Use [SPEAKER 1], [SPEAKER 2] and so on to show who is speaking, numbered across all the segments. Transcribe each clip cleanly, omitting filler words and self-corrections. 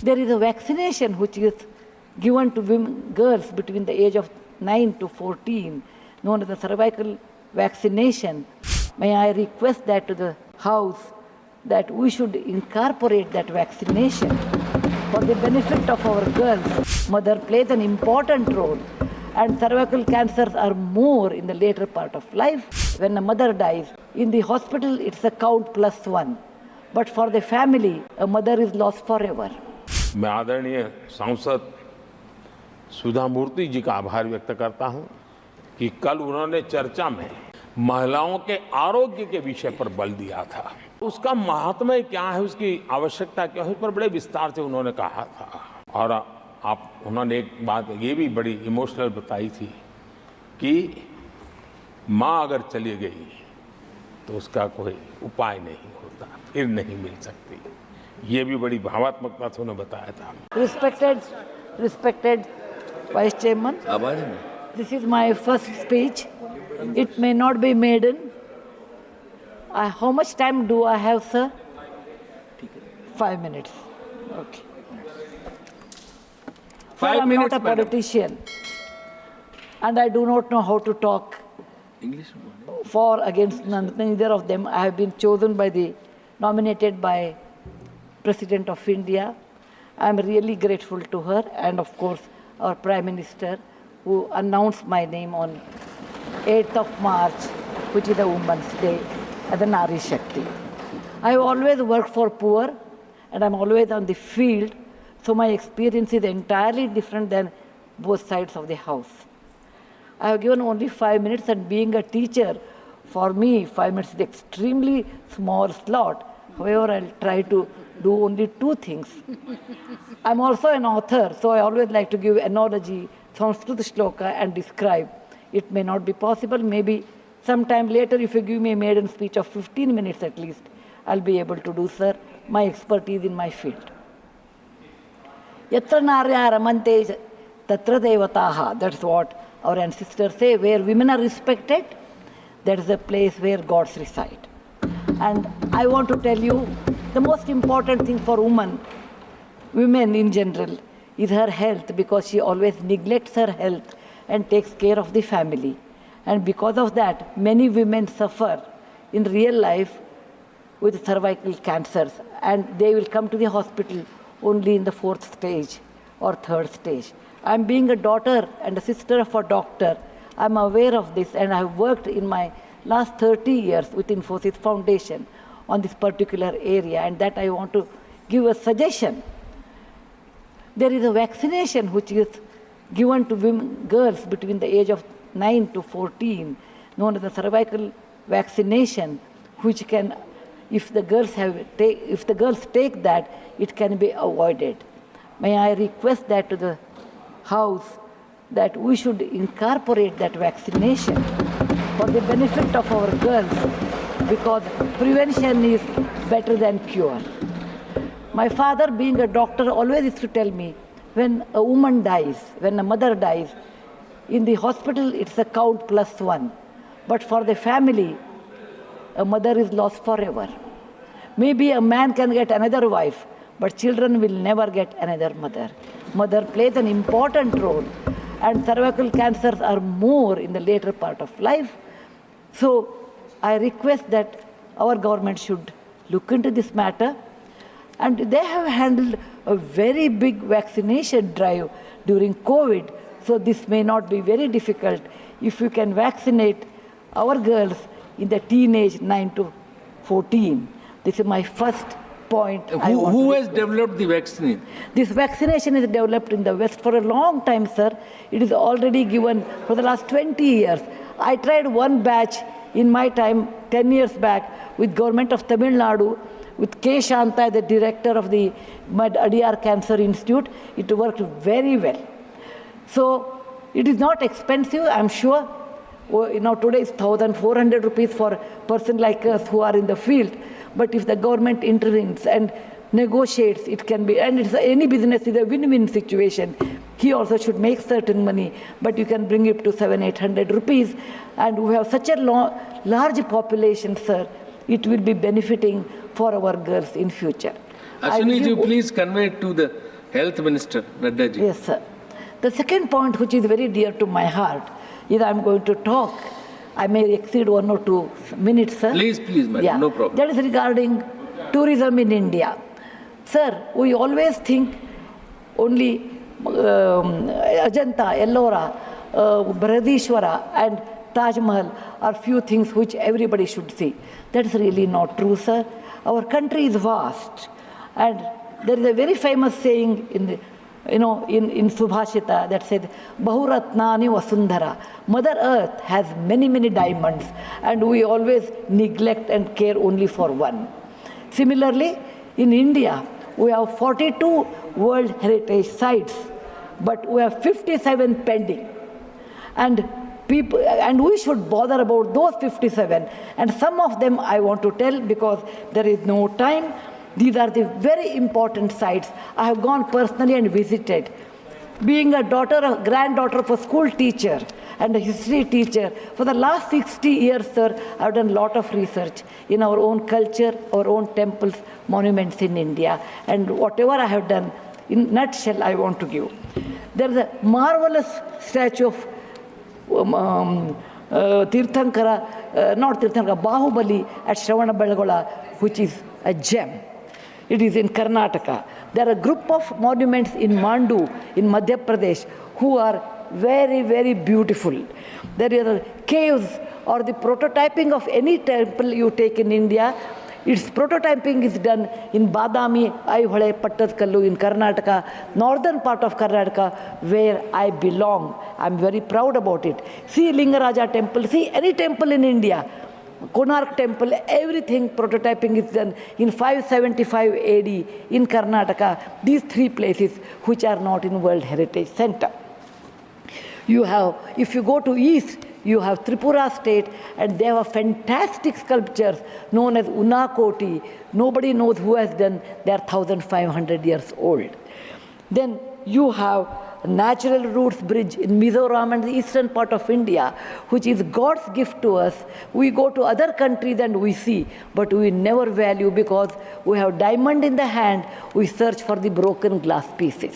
[SPEAKER 1] There is a vaccination which is given to women, girls between the age of 9 to 14, known as the cervical vaccination. May I request that to the House that we should incorporate that vaccination for the benefit of our girls. Mother plays an important role, and cervical cancers are more in the later part of life. When a mother dies, in the hospital it's a count +1. But for the family, a mother is lost forever.
[SPEAKER 2] मैं आदरणीय सांसद सुधा मूर्ति जी का आभार व्यक्त करता हूं कि कल उन्होंने चर्चा में महिलाओं के आरोग्य के विषय पर बल दिया था। उसका महात्म्य क्या है, उसकी आवश्यकता क्या है, उस पर बड़े विस्तार से उन्होंने कहा था। और उन्होंने एक बात ये भी बड़ी इमोशनल बताई थी कि माँ अगर चली गई तो उसका कोई उपाय नहीं होता, फिर नहीं मिल सकती। ये भी बड़ी भावात्मकता से उन्होंने बताया था।
[SPEAKER 1] Respected Vice Chairman, this is my first speech. It may not be maiden. How much time do I have, sir? 5 minutes. Okay. Sir, I'm not a politician, and I do not know how to talk for against neither of them. I have been chosen nominated by President of India. I am really grateful to her, and of course our Prime Minister, who announced my name on 8th of March, which is the Women's Day, as a Nari Shakti. I have always worked for poor, and I'm always on the field, so my experience is entirely different than both sides of the house. I have given only 5 minutes, and being a teacher, for me, 5 minutes is extremely small slot. However, I'll try to do only 2 things. I'm also an author, so I always like to give analogy, Sanskrit shloka, and describe. It may not be possible. Maybe sometime later, if you give me a maiden speech of 15 minutes at least, I'll be able to do, sir, my expertise in my field. Yatra narya ramante tatra devataha. That's what our ancestors say. Where women are respected, that is a place where gods reside. And I want to tell you, the most important thing for women in general, is her health, because she always neglects her health and takes care of the family. And because of that, many women suffer in real life with cervical cancers, and they will come to the hospital only in the 4th stage or 3rd stage. I'm being a daughter and a sister of a doctor. I'm aware of this, and I've worked in my last 30 years with Infosys Foundation on this particular area, and that I want to give a suggestion. There is a vaccination which is given to girls between the age of 9 to 14, known as the cervical vaccination, which can, if the girls take that, it can be avoided. May I request that to the House that we should incorporate that vaccination for the benefit of our girls, because prevention is better than cure. My father, being a doctor, always used to tell me, when a woman dies, when a mother dies, in the hospital it's a count +1. But for the family, a mother is lost forever. Maybe a man can get another wife, but children will never get another mother. Mother plays an important role, and cervical cancers are more in the later part of life. So I request that our government should look into this matter. And they have handled a very big vaccination drive during COVID, so this may not be very difficult if we can vaccinate our girls in the teenage 9 to 14. This is my first point.
[SPEAKER 3] Who has developed the vaccine?
[SPEAKER 1] This vaccination is developed in the West for a long time, sir. It is already given for the last 20 years. I tried one batch in my time, 10 years back, with government of Tamil Nadu, with K. Shanta, the director of the Adiyar Cancer Institute. It worked very well. So it is not expensive, I'm sure. Today it's 1,400 rupees for a person like us who are in the field. But if the government intervenes and negotiates, it can be, and it's any business is a win-win situation. He also should make certain money, but you can bring it to 700-800 rupees. And we have such a large population, sir, it will be benefiting for our girls in future.
[SPEAKER 3] Ashwini, please convey it to the Health Minister, Nadda ji.
[SPEAKER 1] Yes, sir. The second point, which is very dear to my heart, is I'm going to talk. I may exceed 1 or 2 minutes, sir.
[SPEAKER 3] Please, madam,
[SPEAKER 1] Yeah.
[SPEAKER 3] no problem.
[SPEAKER 1] That is regarding tourism in India. Sir, we always think only Ajanta, Ellora, Brihadishwara and Taj Mahal are few things which everybody should see. That is really not true, sir. Our country is vast. And there is a very famous saying in Subhashita that said, Bahuratnani Vasundhara. Mother Earth has many, many diamonds, and we always neglect and care only for one. Similarly, in India, we have 42 World Heritage Sites, but we have 57 pending. And we should bother about those 57. And some of them I want to tell because there is no time. These are the very important sites. I have gone personally and visited. Being a granddaughter of a school teacher and a history teacher, for the last 60 years, sir, I have done a lot of research in our own culture, our own temples, monuments in India. And whatever I have done, in a nutshell, I want to give. There is a marvelous statue of Bahubali at Shravanabelagola, which is a gem. It is in Karnataka. There are a group of monuments in Mandu, in Madhya Pradesh, who are very, very beautiful. There are caves or the prototyping of any temple you take in India. Its prototyping is done in Badami, Aihole, Pattadkallu in Karnataka, northern part of Karnataka, where I belong. I'm very proud about it. See Lingaraja temple, see any temple in India. Konark temple, everything prototyping is done in 575 AD in Karnataka. These 3 places which are not in World Heritage Center. You have, if you go to east, you have Tripura state, and they have fantastic sculptures known as Unakoti. Nobody knows who has done. They are 1,500 years old. Then you have Natural Roots Bridge in Mizoram and the eastern part of India, which is God's gift to us. We go to other countries and we see, but we never value because we have diamond in the hand, we search for the broken glass pieces.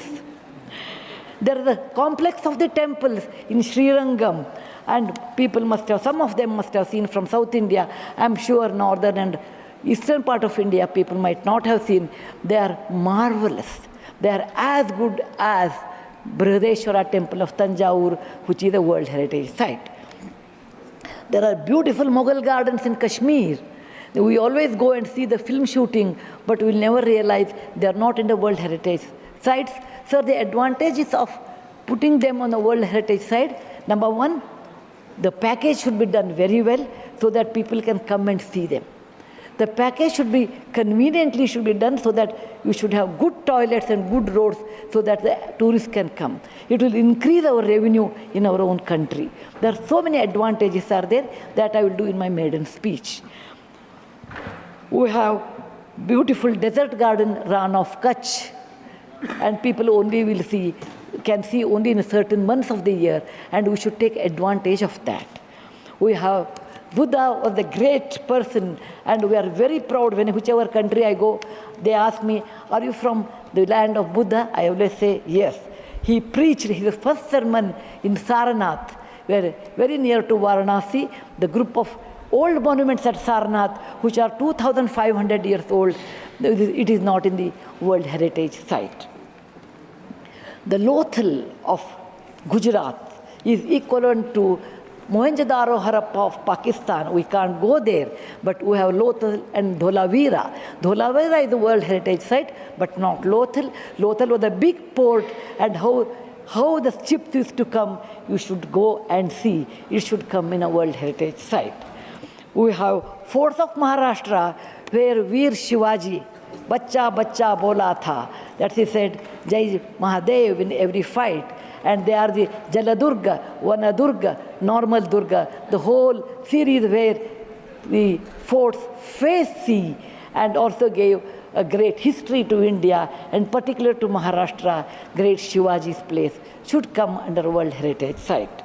[SPEAKER 1] There is a complex of the temples in Srirangam, and people must have, some of them must have seen from South India. I'm sure northern and eastern part of India people might not have seen. They are marvelous. They are as good as Brihadishwara temple of Tanjore, which is a World Heritage Site. There are beautiful Mughal gardens in Kashmir. We always go and see the film shooting, but we'll never realize they are not in the World Heritage Sites. So the advantages of putting them on the World Heritage Site, number one, the package should be done very well so that people can come and see them. The package should be conveniently done so that you should have good toilets and good roads so that the tourists can come. It will increase our revenue in our own country. There are so many advantages are there that I will do in my maiden speech. We have beautiful desert garden Ran of Kutch, and people only can see only in certain months of the year, and we should take advantage of that. We have Buddha was a great person, and we are very proud when whichever country I go, they ask me, are you from the land of Buddha? I always say, yes. He preached his first sermon in Sarnath, where very near to Varanasi, the group of old monuments at Sarnath, which are 2,500 years old, it is not in the World Heritage Site. The Lothal of Gujarat is equivalent to Mohenjo-daro Harappa of Pakistan. We can't go there, but we have Lothal and Dholavira. Dholavira is a World Heritage Site, but not Lothal. Lothal was a big port, and how the ships used to come, you should go and see. It should come in a World Heritage Site. We have forts of Maharashtra, where Veer Shivaji, Bachcha Bachcha Bola Tha, that he said, Jai Mahadev in every fight. And they are the Jaladurga, Vanadurga, Normal Durga, the whole series where the forts face sea, and also gave a great history to India, and particular to Maharashtra, great Shivaji's place should come under World Heritage Site.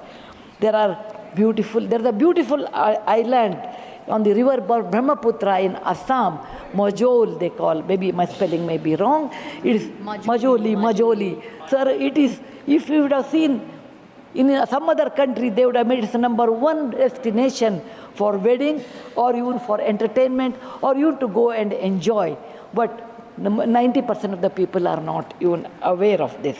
[SPEAKER 1] There's a beautiful island on the river Brahmaputra in Assam, Majol they call, maybe my spelling may be wrong, it is Majoli. Sir, it is, if you would have seen in some other country, they would have made it the number one destination for wedding or even for entertainment or even to go and enjoy. But 90% of the people are not even aware of this.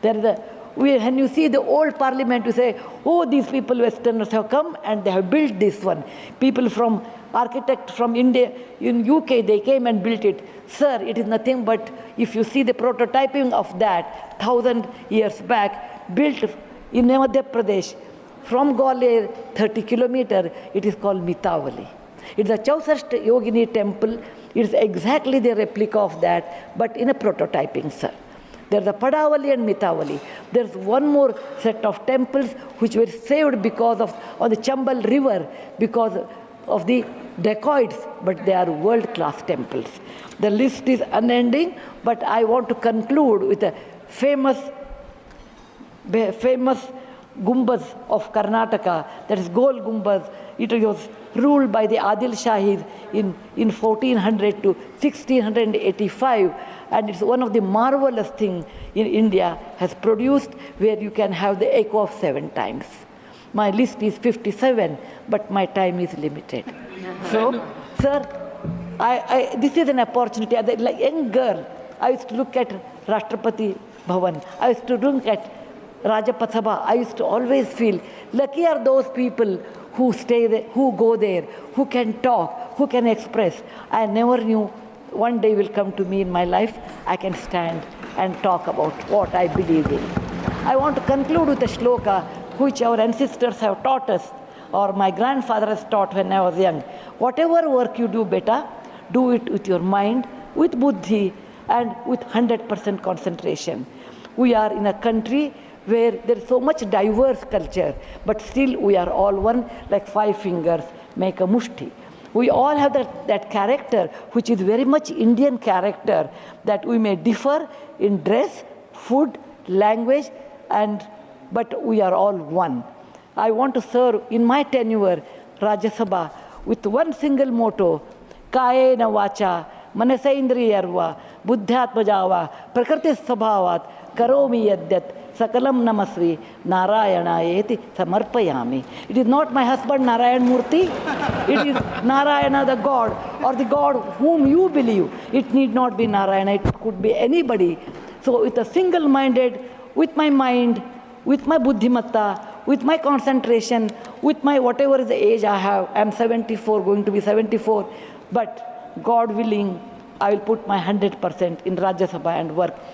[SPEAKER 1] There is when you see the old parliament, you say, oh, these people, Westerners have come and they have built this one. People from, architect from India, in UK, they came and built it. Sir, it is nothing but, if you see the prototyping of that, 1,000 years back, built in Madhya Pradesh, from Gwalior, 30 kilometers, it is called Mitavali. It is a Chausast Yogini temple. It is exactly the replica of that, but in a prototyping, sir. There's a Padavali and Mitavali. There's one more set of temples which were saved because of, on the Chambal river, because of the dacoits, but they are world-class temples. The list is unending, but I want to conclude with a famous Gumbaz of Karnataka, that is Gol Gumbaz. It was ruled by the Adil Shahis in 1400 to 1685, and it's one of the marvelous things in India has produced, where you can have the echo of 7 times. My list is 57, but my time is limited. So, sir, this is an opportunity. As a like young girl, I used to look at Rashtrapati Bhavan. I used to look at Rajya Sabha. I used to always feel lucky are those people who stay there, who go there, who can talk, who can express. I never knew one day will come to me in my life, I can stand and talk about what I believe in. I want to conclude with a shloka which our ancestors have taught us, or my grandfather has taught when I was young. Whatever work you do, beta, do it with your mind, with buddhi, and with 100% concentration. We are in a country where there is so much diverse culture, but still we are all one, like 5 fingers make a mushti. We all have that character, which is very much Indian character, that we may differ in dress, food, language, but we are all one. I want to serve in my tenure, Rajya Sabha, with one single motto, Kayena Vacha, Manasaindriyarva, Buddhyatmajava, Prakriti Sabhavat, Karomi Yadyat, Sakalam Namasvi, Narayanayeti Samarpayami. It is not my husband Narayan Murthy, it is Narayana the God, or the God whom you believe. It need not be Narayana, it could be anybody. So with a single-minded, with my mind, with my buddhimatta, with my concentration, with my whatever is the age I have, I am 74, going to be 74, but God willing, I will put my 100% in Rajya Sabha and work.